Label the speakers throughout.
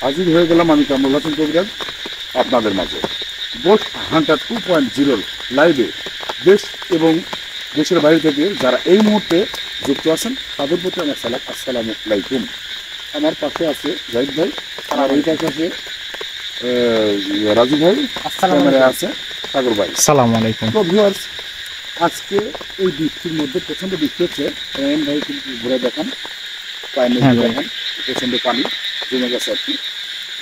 Speaker 1: হাজির হয়ে গেলাম আমি কামরুল হাসান কবিরাজ আপনাদের মাঝে গোস্ট হান্টার 2.0 লাইভে দেশ এবং দেশের বাইরে থেকে যারা এই মুহূর্তে যুক্ত আছেন তাদের প্রতি আমার সালাম, আসসালামু আলাইকুম। আমার পাশে আছে জাহিদ ভাই, আর এই পাশে আছে রাজু ভাই, ক্যামেরায় আছে সাগর ভাই।
Speaker 2: আসসালামু আলাইকুম।
Speaker 1: তো ভিউয়ার্স, আজকে এই বৃষ্টির মধ্যে প্রচন্ড বৃষ্টি হচ্ছে। ভাই কিন্তু ঘুরে দেখান, পায়ের নিচে দেখেন প্রচন্ড পানি জমে গেছে আর কি।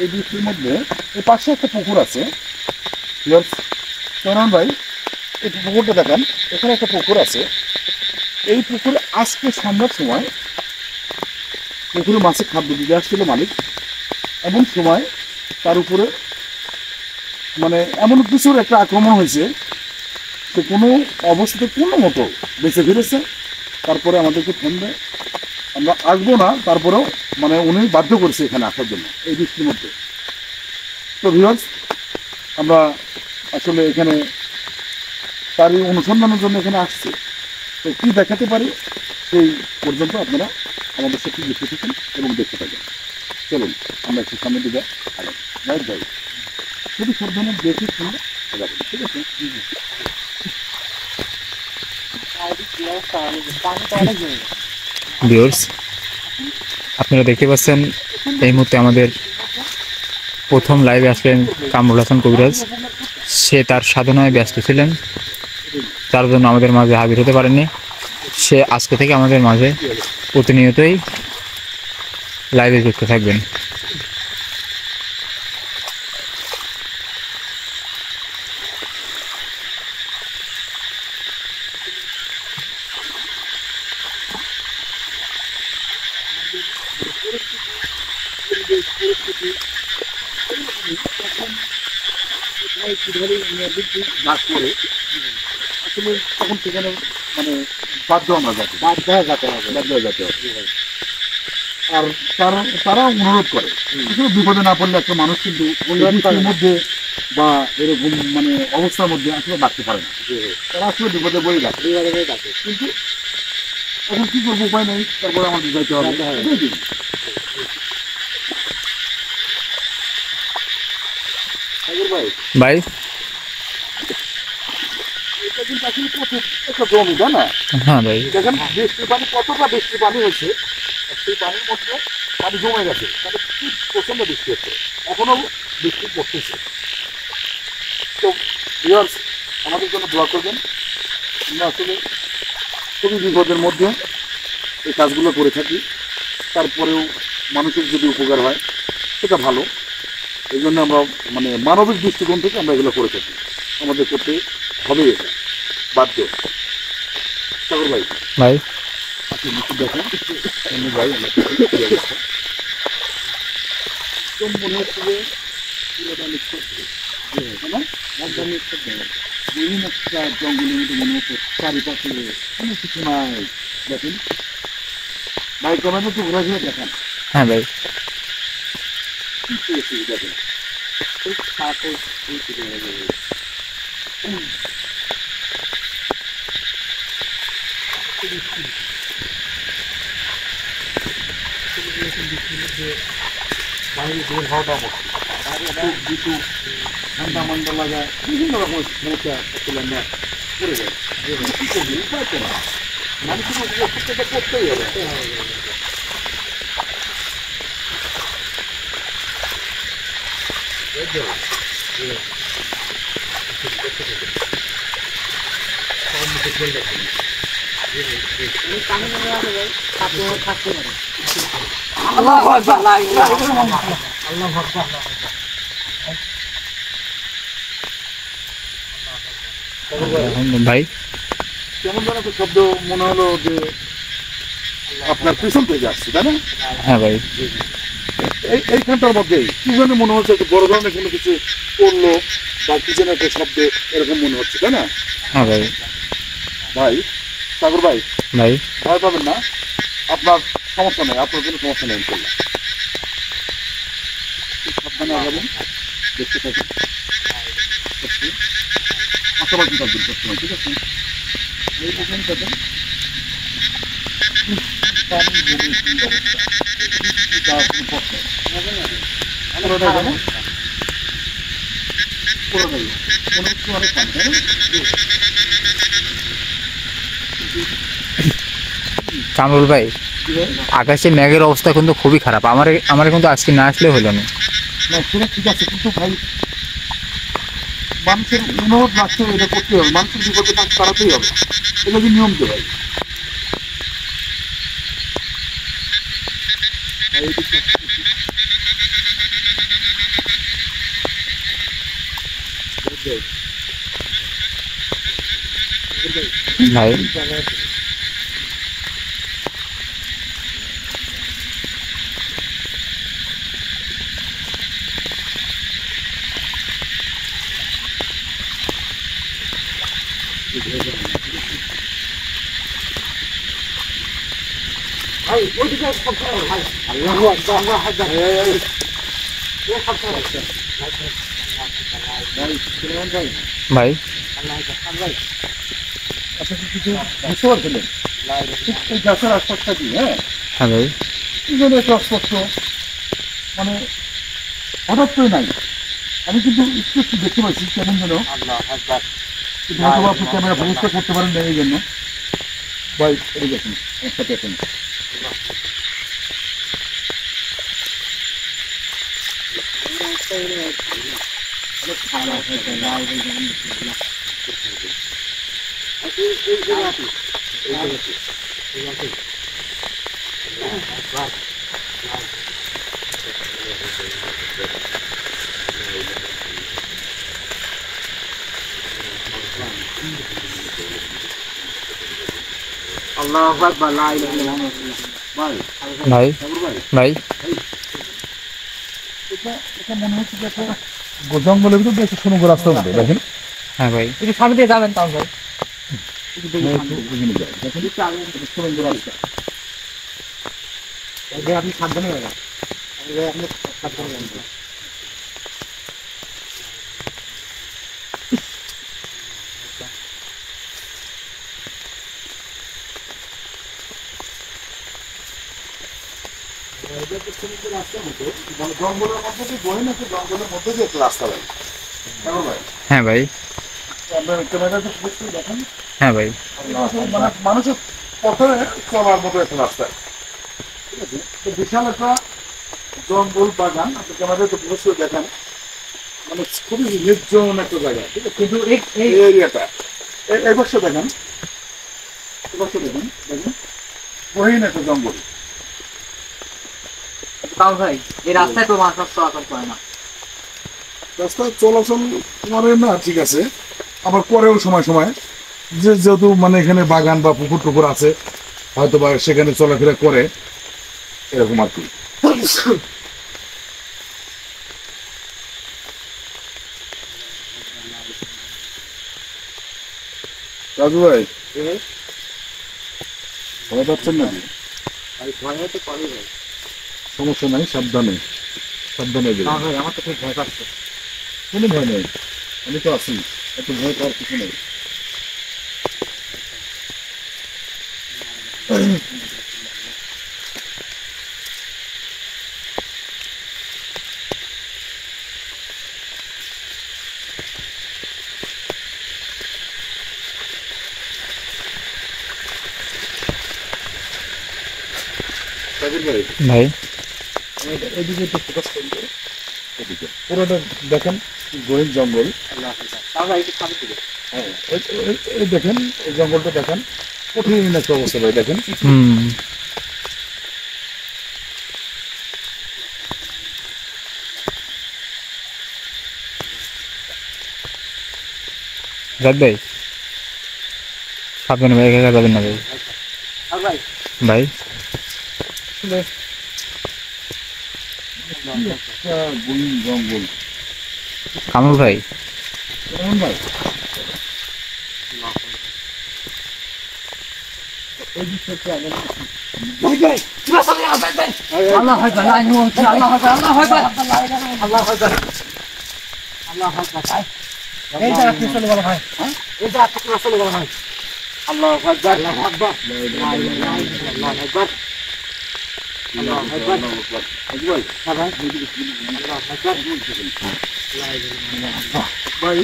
Speaker 1: এই বৃষ্টির মধ্যে এই পাশে একটা পুকুর আছে সোনান ভাই, এই পুকুরটা দেখেন, এখানে একটা পুকুর আছে। এই পুকুরে আজকে সন্ধ্যার সময় পুকুরে মাছে খাদ্য দিতে আসছিল মালিক, এমন সময় তার উপরে মানে এমন কিছুর একটা আক্রমণ হয়েছে, সে কোনো অবস্থাতে কোনো মতো বেঁচে ফিরেছে। তারপরে আমাদেরকে ফোন দেয়, আমরা আসবো না, তারপরেও মানে উনি বাধ্য করছে এখানে আসার জন্য এই বৃষ্টির মধ্যে। তো ভিউয়ার্স, আমরা আসলে এখানে তারই অনুসন্ধানের জন্য এখানে আসছি। তো কী দেখাতে পারি সেই পর্যন্ত আপনারা আমাদের সাথে যুক্ত থাকেন এবং দেখতে থাকেন। চলুন আমরা একটু সামনে দিকে আগাম। রাইট ভাই, শুধু সাবধানে দেখে শুনে যাবেন, ঠিক আছে?
Speaker 2: ভিউয়ার্স, আপনারা দেখতে পাচ্ছেন এই মুহূর্তে আমাদের প্রথম লাইভে আসলেন কামরুল হাসান কবিরাজ। সে তার সাধনায় ব্যস্ত ছিলেন, তার জন্য আমাদের মাঝে হাজির হতে পারেননি। সে আজকে থেকে আমাদের মাঝে প্রতিনিয়তই লাইভে যুক্ত থাকবেন।
Speaker 1: বাস করে আসলে তখন সেখানে মানে বাধ্য আমরা যাতে যেতে হবে। আর তারা অনুরোধ করে, আসলে বিপদে না পড়লে একটা মানুষ কিন্তু বৃষ্টির মধ্যে বা এরকম মানে অবস্থার মধ্যে আসলে ডাকতে পারে না। তারা আসলে বিপদে বই ডাকে, কিন্তু এখন কি করবো, উপায় নেই, তারপরে আমাদের যাইতে হবে।
Speaker 2: ভাই,
Speaker 1: এটা কিন্তু আসলে প্রচুর একটা জমি, তাই না?
Speaker 2: হ্যাঁ ভাই,
Speaker 1: দেখেন বৃষ্টির পানি, কতটা বৃষ্টির পানি হয়েছে, সেই পানির মধ্যে পানি জমে গেছে, তাহলে কি প্রচন্ড বৃষ্টি হচ্ছে, এখনো বৃষ্টি পড়তেছে। তো ভিউয়ার্স, আমাদের জন্য দোয়া করবেন। আমরা আসলে খুবই বিপদের মধ্যে এই কাজগুলো করে থাকি, তারপরেও মানুষের যদি উপকার হয় সেটা ভালো। এই জন্য আমরা মানে মানবিক দৃষ্টিকোণ থেকে আমরা এগুলো করে থাকি, আমাদের করতে হবে, এটা বাধ্য। সাগর ভাই,
Speaker 2: ভাই
Speaker 1: আপনি নিচে দেখেন ভাই, আমরা একদম মনে হচ্ছে যে বিভিন্ন একটা জঙ্গলের মধ্যে মনে হচ্ছে, চারিপাশে কোনো কিছু নাই। দেখেন ভাই, ক্যামেরা একটু ঘোরা ঘুরে দেখান।
Speaker 2: হ্যাঁ ভাই,
Speaker 1: কি পেয়েছি দেখেন, বাইরে বের হওয়াটা কিছু ঠান্ডা মান্ডা লাগায় বিভিন্ন রকম সমস্যা আসলে আমরা পড়ে যাই। কি করবি, উপায় তো না, মানুষের উপকারটা করতেই হবে।
Speaker 2: ভাই
Speaker 1: কেমন যেন একটা শব্দ মনে হলো যে আপনার পিছন থেকে আসছে, তাই না?
Speaker 2: হ্যাঁ ভাই,
Speaker 1: এইখানটার মধ্যেই কি যেন মনে হচ্ছে একটা বড় ধরনের কোনো কিছু পড়লো বা কি যেন একটা শব্দ এরকম মনে হচ্ছে, তাই না?
Speaker 2: হ্যাঁ ভাই,
Speaker 1: ভাই সাগর ভাই,
Speaker 2: ভাই
Speaker 1: ভয় পাবেন না, আপনার সমস্যা নেই, আপনার কোনো সমস্যা নেই ইনশাল্লাহ। সাবধানে আগাবেন, দেখতে থাকুন, পাশাপাশি থাকবেন সবসময়, ঠিক আছে? এই দেখেন দেখেন পানি জমে কি অবস্থা, কোনো প্রশ্ন পুরোটা জানো পুরোটাই মনে হচ্ছে অনেক কম তাই না?
Speaker 2: কামরুল ভাই,
Speaker 1: কি ভাই?
Speaker 2: আকাশে মেঘের অবস্থা কিন্তু খুবই খারাপ। আমার কিন্তু আজকে না আসলে হলো না।
Speaker 1: না সেটা ঠিক আছে কিন্তু ভাই মানুষের অনুরোধ রাখতে হবে, এটা করতে হবে, মানুষের বিপদে পাশ তাড়াতেই হবে, এটা কি নিয়ম তো ভাই।
Speaker 2: ভাই
Speaker 1: ভাই ওইদিকে সব ভাই আল্লাহু আকবার আল্লাহু আকবার এই সব ভাই সুলেমান ভাই
Speaker 2: ভাই
Speaker 1: আল্লাহু আকবার ভাই আপনি কি কিছু বুঝতে পারছিলেন এই গাছের আশপাশটা কি হ্যাঁ
Speaker 2: হ্যাঁ ভাই,
Speaker 1: এই জন্য একটু অস্পষ্ট মানে হঠাৎ করে নাই, আমি কিন্তু একটু দেখতে পাচ্ছি কেমন যেন কিন্তু হয়তো আপনি ক্যামেরা ব্যবস্থা করতে পারেন না এই জন্য ভাই এদিকে আসুন আমার সাথে আসুন। আল্লাহু আকবার লা ইলাহা ইল্লাল্লাহ ভাই
Speaker 2: ভাই
Speaker 1: ভাই
Speaker 2: ভাই
Speaker 1: এটা মনে হচ্ছে যে একটা জঙ্গলের ভিতরে একটা সুড়ঙ্গ রাস্তার মধ্যে দেখেন
Speaker 2: হ্যাঁ ভাই,
Speaker 3: একটু সামনে দিয়ে যাবেন তাও ভাই।
Speaker 1: এখানে যায় দেখেন এটা সুড়ঙ্গ রাস্তা
Speaker 3: আপনি সাবধানে যাবেন, আপনি সাবধানে যাবেন।
Speaker 1: রাস্তার মতো মানে জঙ্গলের মধ্যে দিয়ে বয়ে নাকি জঙ্গলের মধ্যে দিয়ে একটা রাস্তা ভাই কেমন ভাই
Speaker 2: হ্যাঁ ভাই,
Speaker 1: আপনার ক্যামেরাতে বুঝতে দেখেন
Speaker 2: হ্যাঁ ভাই,
Speaker 1: মানে মানুষের পথে চলার মতো একটা রাস্তা ঠিক আছে তো বিশাল একটা জঙ্গল বাগান আপনি ক্যামেরাতে বুঝতে দেখেন মানে খুবই নির্জন একটা জায়গা ঠিক আছে কিন্তু এই এরিয়াটা এই বছর দেখেন এই বছর দেখেন দেখেন গহীন একটা জঙ্গল
Speaker 3: তাও ভাই এই রাস্তায় তো মানুষ চলাচল করে না।
Speaker 1: রাস্তায় চলাচল করে না ঠিক আছে আবার করেও সময় সময় যেহেতু মানে এখানে বাগান বা পুকুর টুকুর আছে হয়তো বা সেখানে চলাফেরা করে এরকম আর কি রাজু ভাই ভয় পাচ্ছেন নাকি
Speaker 3: ভয় তো করে ভাই।
Speaker 1: সমস্যা নাই সাবধানে সাবধানে
Speaker 3: না
Speaker 1: গেলেন
Speaker 3: ভাই আমার তো খুব ভয় পাচ্ছে।
Speaker 1: কোনো ভয় নেই আমি তো আছি এত ভয় পাওয়ার কিছু নেই সাবির ভাই
Speaker 2: ভাই
Speaker 1: এদিকে একটু ফোকাস করুন তো। এদিকে পুরোটা দেখেন গহীন জঙ্গল
Speaker 3: তাও ভাই একটু সামনে দিকে।
Speaker 1: হ্যাঁ এই দেখেন এই জঙ্গলটা দেখেন কঠিন একটা অবস্থা ভাই দেখেন
Speaker 2: হুম, রাত ভাই সাবধানে ভাই, একা একা যাবেন না ভাই।
Speaker 3: তাও ভাই
Speaker 2: ভাই
Speaker 1: একটা গহীন জঙ্গল
Speaker 2: কামরুল ভাই,
Speaker 1: কেমন ভাই এই বিষয়টা আগে
Speaker 3: আল্লাহ আকবার লা ইলাহা ইল্লাল্লাহ আল্লাহ আকবার আল্লাহ আকবার আল্লাহ আকবার আল্লাহ আকবার এই জায়গা থেকে চলে গেল ভাই। হ্যাঁ এই জায়গা থেকে চলে গেল ভাই। আল্লাহু আকবার আল্লাহু আকবার লা ইলাহা ইল্লাল্লাহ আল্লাহু আকবার
Speaker 1: ভাই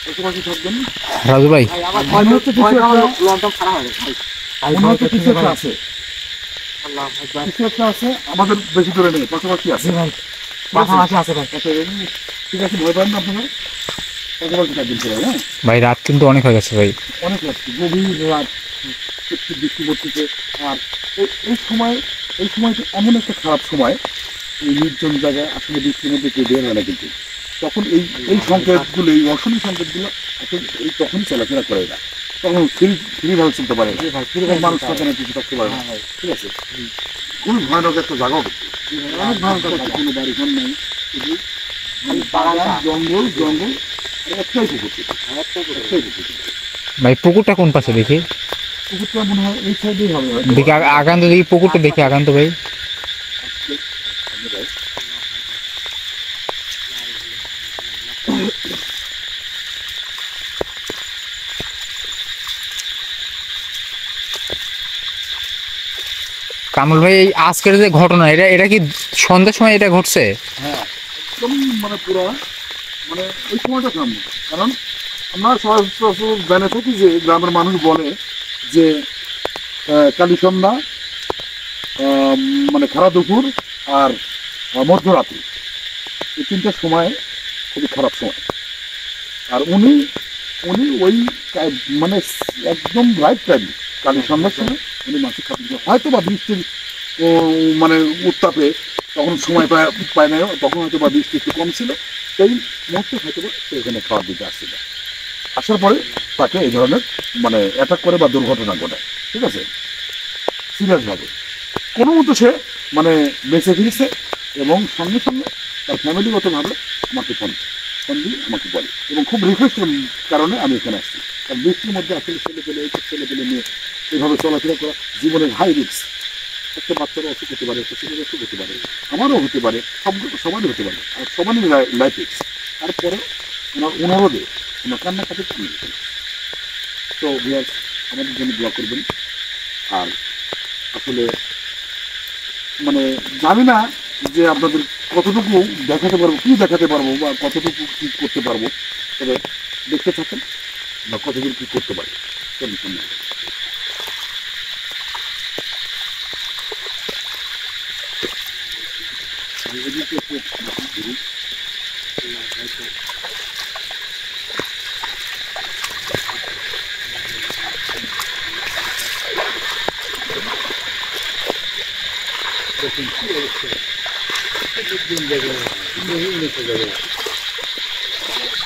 Speaker 1: একটু পাশে থাকবেন।
Speaker 2: রাজু ভাই,
Speaker 1: মনে হচ্ছে কিছু একটা আছে, কিছু একটা আছে, আমাদের বেশি দূরে নেই, পাশাপাশি আছে।
Speaker 3: পাশাপাশি আছে ভাই।
Speaker 1: আচ্ছা, ঠিক আছে, ভয় পান না আপনারা, পাশাপাশি থাকবেন সবাই। হ্যাঁ,
Speaker 2: ভাই রাত কিন্তু অনেক হয়ে গেছে ভাই।
Speaker 1: অনেক রাত্রি, গভীর রাত, একটু বৃষ্টি পড়তেছে। আর এই সময়টা এমন একটা খারাপ সময়, এই নির্জন জায়গায় আসলে বৃষ্টির মধ্যে কেউ বের হয় না, কিন্তু তখন এই সংকেতগুলো, এই অশনি সংকেতগুলো আসলে এই তখনই চলাফেরা করে না, তখন ফ্রিভাবে চলতে পারে, মানুষ সেখানে কিছু থাকতে পারে না। ঠিক আছে, খুবই ভয়ানক একটা জায়গা হচ্ছে, অনেক ভয়ানক একটা, কোনো বাড়ি ঘর নাই, শুধু বাগান, জঙ্গল জঙ্গল, আর একটাই পুকুর, একটাই পুকুর।
Speaker 2: ভাই পুকুরটা কোন পাশে দেখি?
Speaker 1: পুকুরটা মনে হয় এই সাইডেই হবে হয়তো।
Speaker 2: দেখি আগান্ত, দেখি পুকুরটা দেখি আগান্ত ভাই। কামরুল ভাই, এই আজকের যে ঘটনা, এটা কি সন্ধ্যার সময় এটা ঘটছে?
Speaker 1: হ্যাঁ, একদম মানে পুরো মানে ওই সময়টা সামনে, কারণ আমরা সচরাচর জেনে থাকি যে গ্রামের মানুষ বলে যে কালী সন্ধ্যা, মানে খারাপ দুপুর আর মধ্যরাত্রি, এই তিনটা সময় খুবই খারাপ সময়। আর উনি ওই মানে একদম রাইট টাইম, কালী সন্ধ্যার সময় উনি মাসিক খাদ্য, হয়তো বা বৃষ্টির মানে উত্তাপে তখন সময় পায় না, তখন হয়তো বা বৃষ্টি একটু কম ছিল, সেই মুহূর্তে হয়তো বা সে এখানে খাওয়ার দিতে আসছিল। আসার পরে তাকে এই ধরনের মানে অ্যাটাক করে বা দুর্ঘটনা ঘটায়। ঠিক আছে, সিরিয়াসভাবে কোনো মতো সে মানে বেঁচে ফিরেছে, এবং সঙ্গে সঙ্গে তার ফ্যামিলিগতভাবে আমাকে ফোন দিয়ে আমাকে বলে, এবং খুব রিকোয়েস্টের কারণে আমি এখানে আসছি। কারণ বৃষ্টির মধ্যে আসলে ছেলে নিয়ে এভাবে চলাফেরা করা জীবনের হাই রিস্ক। একটা বাচ্চারও অসুখ হতে পারে, একটা ছেলের অসুখ হতে পারে, আমারও হতে পারে, সবারই হতে পারে, আর সবারই লাইফ রিস্ক। তারপরে ওনার অনুরোধে ওনার কান্নাকাটি কমিয়ে দিতেন। তো ভিউয়ার্স, আমাদের জন্য দোয়া করবেন। আর আসলে মানে জানি না যে আপনাদের কতটুকু দেখাতে পারবো, কি দেখাতে পারবো, বা কতটুকু কি করতে পারবো, তবে দেখতে থাকেন বা কতদূর কি করতে পারি।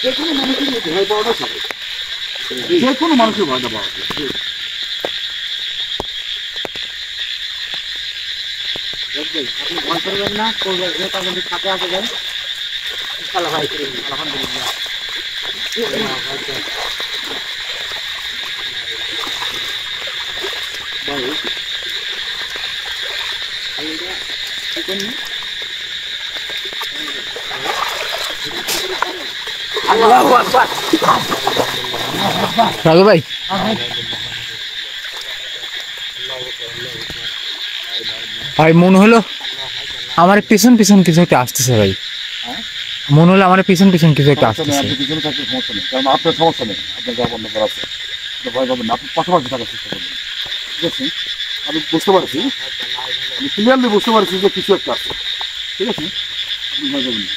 Speaker 1: যে কোনো মানুষের ভয় পাওয়াটা স্বাভাবিক, যে কোনো মানুষের ভয়টা পাওয়া যায়।
Speaker 3: আপনি ভয় করবেন না, করবেন যেহেতু আমাদের সাথে আছে যাই ইনশাআল্লাহ ভাই, আলহামদুলিল্লাহ। আল্লাহু আকবার।
Speaker 2: রাজু ভাই, ভাই মনে হলো আমার পিছন পিছন কিছু একটা আসতেছে ভাই, মনে হলো আমার পিছন পিছন কিছু একটা
Speaker 1: সমস্যা নেই,
Speaker 2: আসতেছে।
Speaker 1: আপনি পিছনে থাকতে সমস্যা নেই, কারণ আপনার সমস্যা নেই, আপনার যা বন্ধ করা আছে, ভয় পাবেন না, আপনি পাশাপাশি থাকার চেষ্টা করবেন। ঠিক আছে, আমি বুঝতে পারছি, আমি ক্লিয়ারলি বুঝতে পারছি যে কিছু একটা আছে। ঠিক আছে, আপনি ভয় পাবেন না।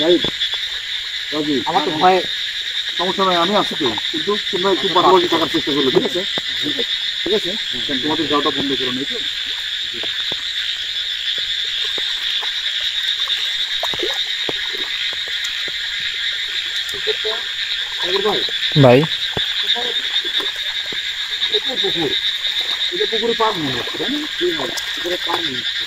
Speaker 1: রাইট রাজু,
Speaker 3: আমার তো ভয়,
Speaker 1: সমস্যা নাই, আমি আছি তো, কিন্তু তোমরা একটু পাশাপাশি থাকার চেষ্টা করবে। ঠিক আছে, ঠিক আছে, কারণ তোমাদের যাওয়াটা বন্ধ করে নেই তো।
Speaker 2: ভাই
Speaker 1: পুকুর, এটা পুকুরে পার মনে হচ্ছে, তাই না? পুকুরে পার মনে হচ্ছে।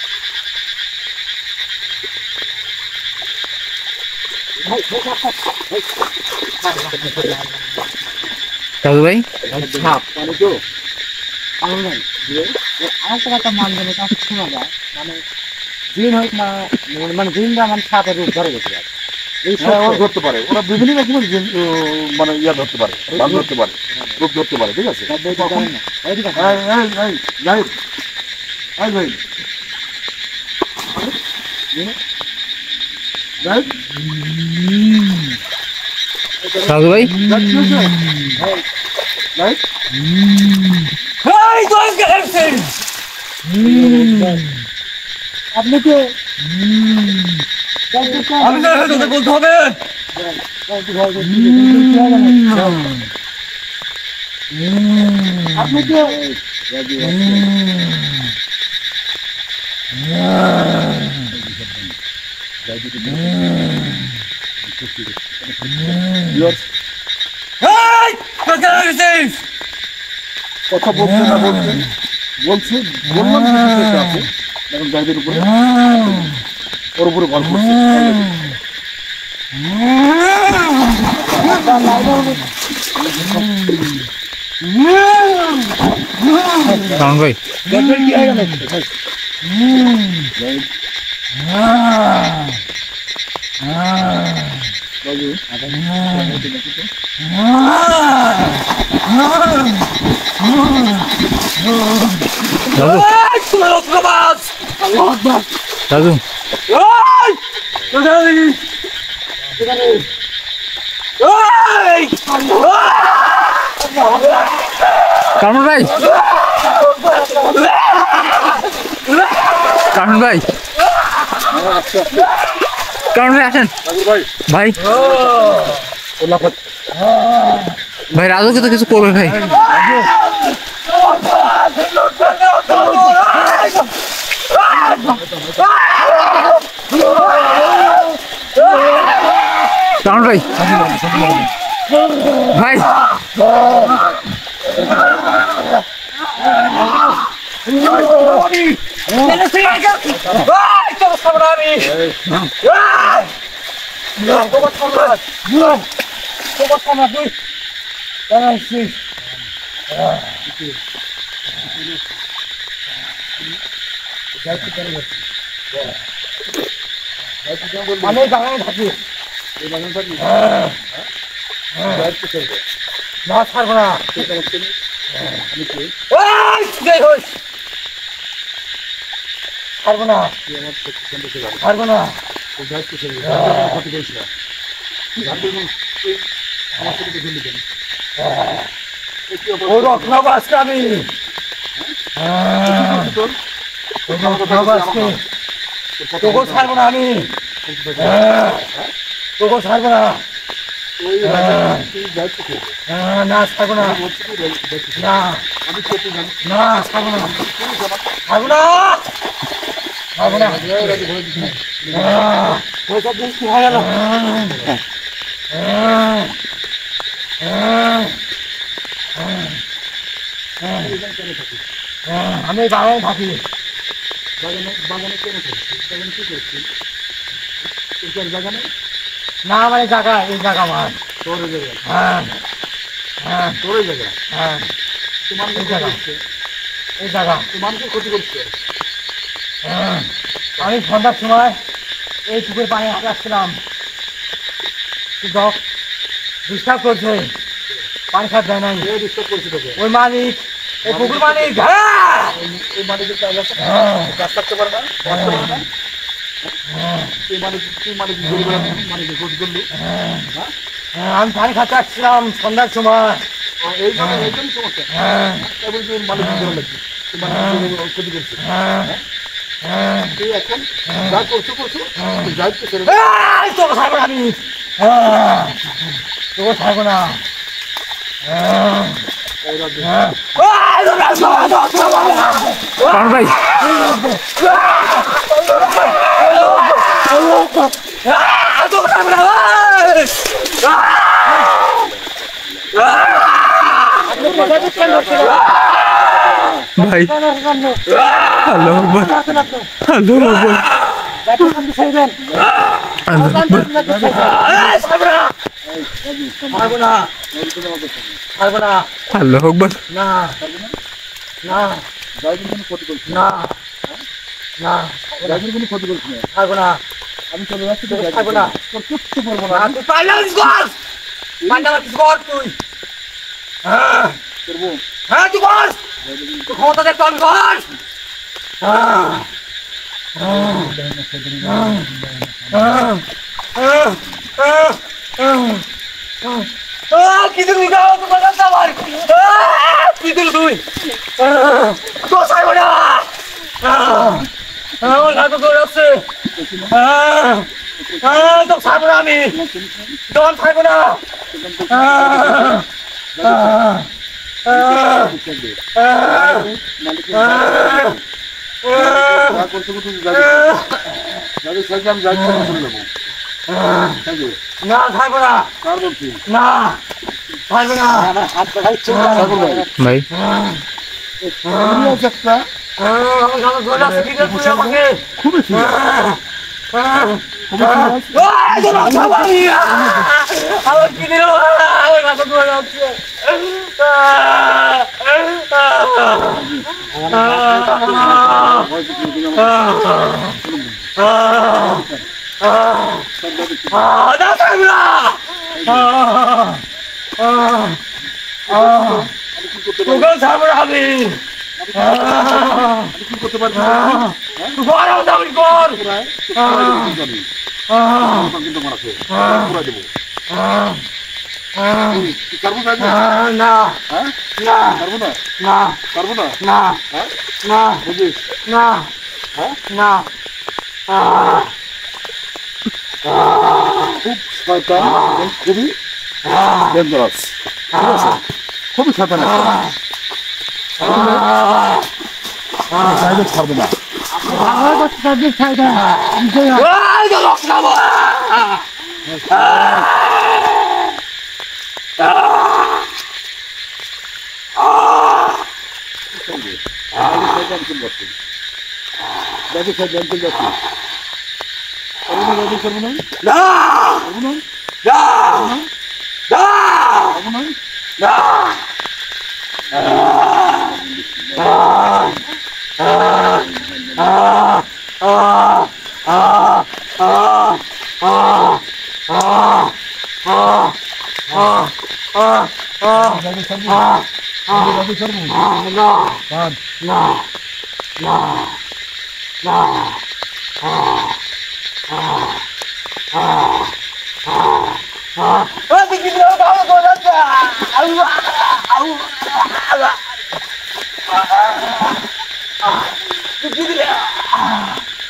Speaker 2: রাজু ভাই,
Speaker 1: সাপ পানি তো
Speaker 3: আমার ভাই আরেকটা কথা মানবেন, এটা শোনা যায় মানে দিন হোক না, মানে দিনটা মানে সাপের রূপ ধরে গেছে। এই
Speaker 1: হ্যাঁ, ওরা ধরতে পারে, ওরা বিভিন্ন রকমের মানে ইয়া ধরতে পারে, বান ধরতে পারে, রূপ ধরতে পারে। ঠিক আছে,
Speaker 3: সব বলতে পারেন না।
Speaker 1: এই, এই, এই, এই, আয় ভাই ভাই
Speaker 2: রাজু ভাই
Speaker 1: ভাই
Speaker 3: এই তো গেছে
Speaker 1: আপনি তো
Speaker 3: আমি তো তোকে বলতে হবে
Speaker 1: আপনি তো
Speaker 3: এই তো গেছিস
Speaker 1: কথা বলছে না বলছে বলছে বললাম যে কিছু একটা আছে এখন গাইদের উপরে ওর উপরে ভর করছে
Speaker 2: কারণ ভাই
Speaker 3: কি হয়ে গেল
Speaker 1: রাজু
Speaker 2: রাজু
Speaker 3: তোমার অক্রবাস আল্লাহু আকবার
Speaker 2: রাজু
Speaker 3: এই কোথায় এই
Speaker 2: কারণ ভাই কারণ ভাই কারণ ভাই আসেন
Speaker 1: রাজু ভাই
Speaker 2: ভাই
Speaker 1: ওলা
Speaker 2: ভাই রাজুকে তো কিছু করবে ভাই কারণ ভাই ভাই
Speaker 3: মানে বাগানে থাকি না ছাড়বো না ছাড়বো না ছাড়বো না ওর অক্লাবাসকে আমি তোকে ছাড়বো না আমি তোকে ছাড়বো না না ছাড়বো না না না ছাড়বো না ছাড়বো না ছাড়বো না আমি বাগানে থাকি না মানে জায়গা এই জায়গা আমার হ্যাঁ হ্যাঁ হ্যাঁ এই জায়গা হ্যাঁ আমি সন্ধ্যার সময় এই পুকুর পানি হাঁটাচ্ছিলাম ডিস্টার্ব করছে পানি খাত দেয় নাই ওই মালিক ওই পুকুর মালিক আমি পানি খাতে আসছিলাম সন্ধ্যার সময় তোকে ছাড়বো না আমি তোকে ছাড়বো না
Speaker 2: কারণ ভাই ভাই হ্যালো হ্যালো হ্যালো আকবর
Speaker 3: না না
Speaker 1: গাইদের কোনো ক্ষতি করছি
Speaker 3: না না
Speaker 1: গাইদের কোনো ক্ষতি করছি না
Speaker 3: ছাড়বো না
Speaker 1: আমি চলে যাচ্ছি তো
Speaker 3: ছাড়বো না
Speaker 1: তোর কিচ্ছু করবো না
Speaker 3: না তুই পাল্লামিস কর পাল্লামিস কর তুই হ্যাঁ
Speaker 1: করবো
Speaker 3: হ্যাঁ তুই কর তুই ক্ষমতা দেখ আমি কর কি তুমি গাও তোমার আমার কি তুই তো সাইব না আমার হাতে ধরে আছে তো সাইব না আমি দম খাইব না না খাইব না না খাইব না
Speaker 2: ভাই
Speaker 1: খুবই
Speaker 3: আমার কি দিল আমার কাছে ধরে যাচ্ছে না খাইব না তোকে ছাড়বো না আমি
Speaker 1: করতে পারবি
Speaker 3: গরম দাবি কর
Speaker 1: কিন্তু মনে আছে দেবো
Speaker 3: না
Speaker 1: হ্যাঁ
Speaker 3: না
Speaker 1: পারবো না
Speaker 3: না
Speaker 1: পারবো না
Speaker 3: না
Speaker 1: হ্যাঁ
Speaker 3: না
Speaker 1: বুঝিস
Speaker 3: না
Speaker 1: হ্যাঁ
Speaker 3: না
Speaker 1: খুব শয়তান এবং খুবই ডেঞ্জারাস ঠিক আছে খুবই শয়তান সাহেবের ছাড়বে না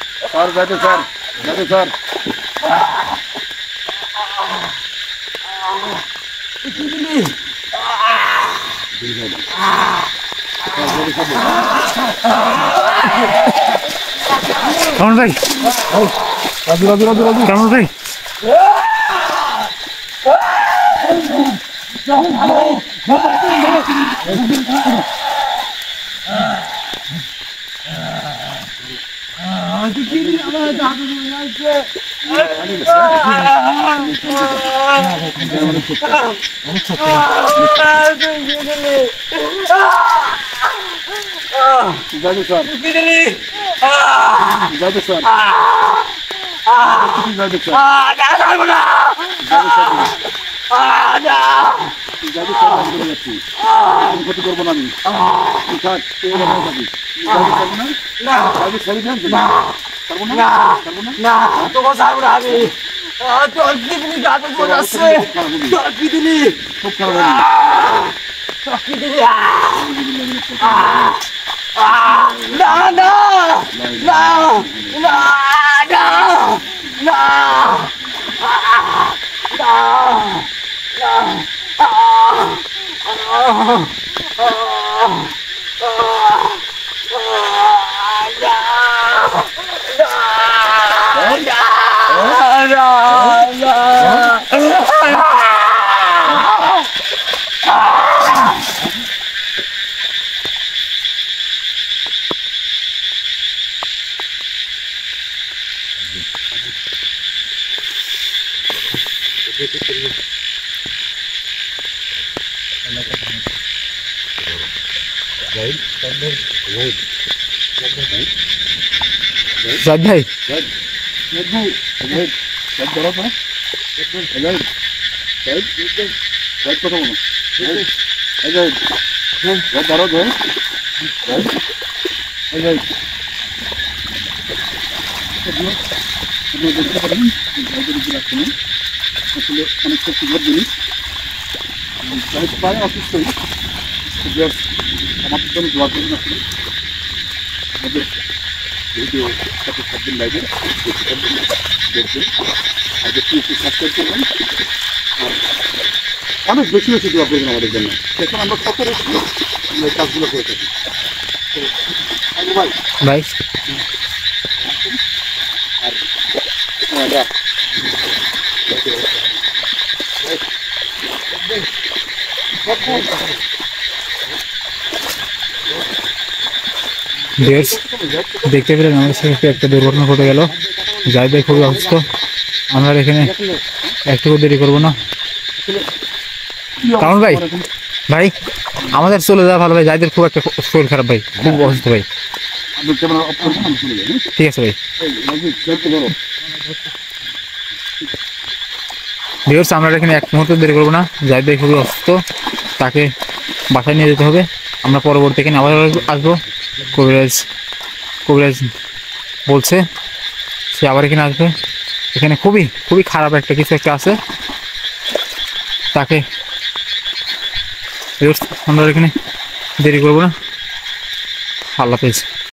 Speaker 1: স্যার যাইতে স্যার যাইতে স্যার
Speaker 2: কেমন ভাই
Speaker 1: রাজু রাজু রাজু রাজু
Speaker 2: কেমন ভাই
Speaker 1: যাইতে স্যার যাইতে স্যার যাইতে স্যার ক্ষতি করবো না আমি তুই থাক তুই থাকি পারবো না পারবো না
Speaker 3: তোকে ছাড়বো না আমি তোর কিডনি গাতে পড়ে যাচ্ছে তোর কিডনি
Speaker 1: খুব খারাপ
Speaker 3: তোর কিডনি না না না না না
Speaker 2: জাহিদ ভাই
Speaker 1: আপনারা দেখতে পারেন জাহিদের উপর আক্রমণ আসলে অনেক শক্তিধর জিনিস। জাহিদ প্রায় অসুস্থই, আমাদের জন্য দোয়া করুন। আসলে আমাদের ভিডিও সাথে থাকবেন, লাইভে দেখবেন, আর বেশি একটু সাবস্ক্রাইব করবেন, আর অনেক বেশি বেশি দোয়া করবেন আমাদের জন্য। সেখানে আমরা কত বেশি আমরা এই কাজগুলো করে থাকি। তো ভাই
Speaker 2: ভাই
Speaker 1: আর রাখ
Speaker 2: ভিউয়ার্স, দেখতে পেলেন আমাদের সাথে একটা দুর্ঘটনা ঘটে গেল। জাহিদ ভাই খুবই অসুস্থ। আমরা আর এখানে একটু দেরি করবো না। কারণ ভাই ভাই আমাদের চলে যাওয়া ভালো ভাই, জাহিদের খুব একটা শরীর খারাপ ভাই, খুব অসুস্থ ভাই।
Speaker 1: আপনি ক্যামেরা অফ করবেন, আমি শুনে যাই।
Speaker 2: ঠিক আছে ভাই।
Speaker 1: দেখতে পারো
Speaker 2: ভিউয়ার্স, আমরা এখানে এক মুহূর্ত দেরি করবো না। জাহিদ ভাই খুবই অসুস্থ, তাকে বাসায় নিয়ে যেতে হবে। আমরা পরবর্তী এখানে আবার আসবো। কবিরাজ বলছে সে আবার এখানে আসবে। এখানে খুবই খুবই খারাপ একটা কিছু একটা আছে তাকে। আমরা এখানে দেরি করবো না। আল্লাহ হাফেজ।